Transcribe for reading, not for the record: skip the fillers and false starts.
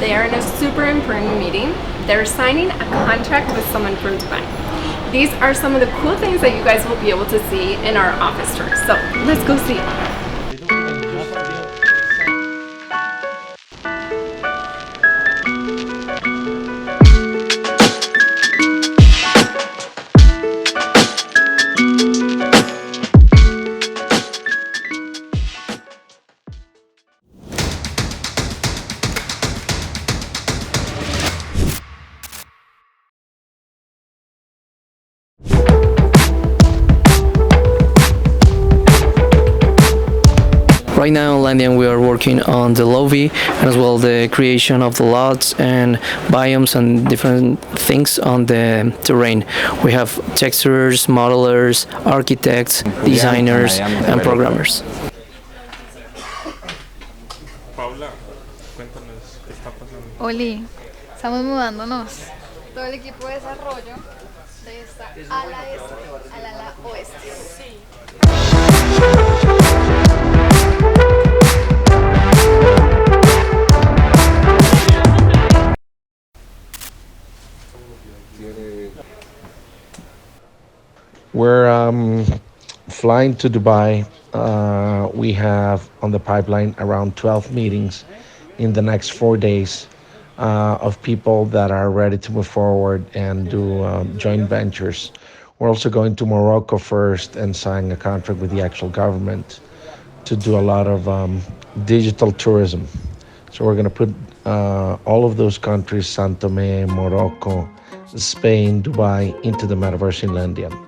They are in a super important meeting. They're signing a contract with someone from Dubai. These are some of the cool things that you guys will be able to see in our office tour. So let's go see. Right now in Landian we are working on the lobby and as well the creation of the lots and biomes and different things on the terrain. We have texturers, modelers, architects, designers and programmers. Paula, cuéntanos qué está pasando. Oli, estamos mudándonos. Todo el equipo de desarrollo de esta ala este al ala oeste. Sí. We're flying to Dubai. We have on the pipeline around 12 meetings in the next 4 days of people that are ready to move forward and do joint ventures. We're also going to Morocco first and sign a contract with the actual government to do a lot of digital tourism. So we're going to put all of those countries, Santo Tome, Morocco, Spain, Dubai, into the metaverse in Landian.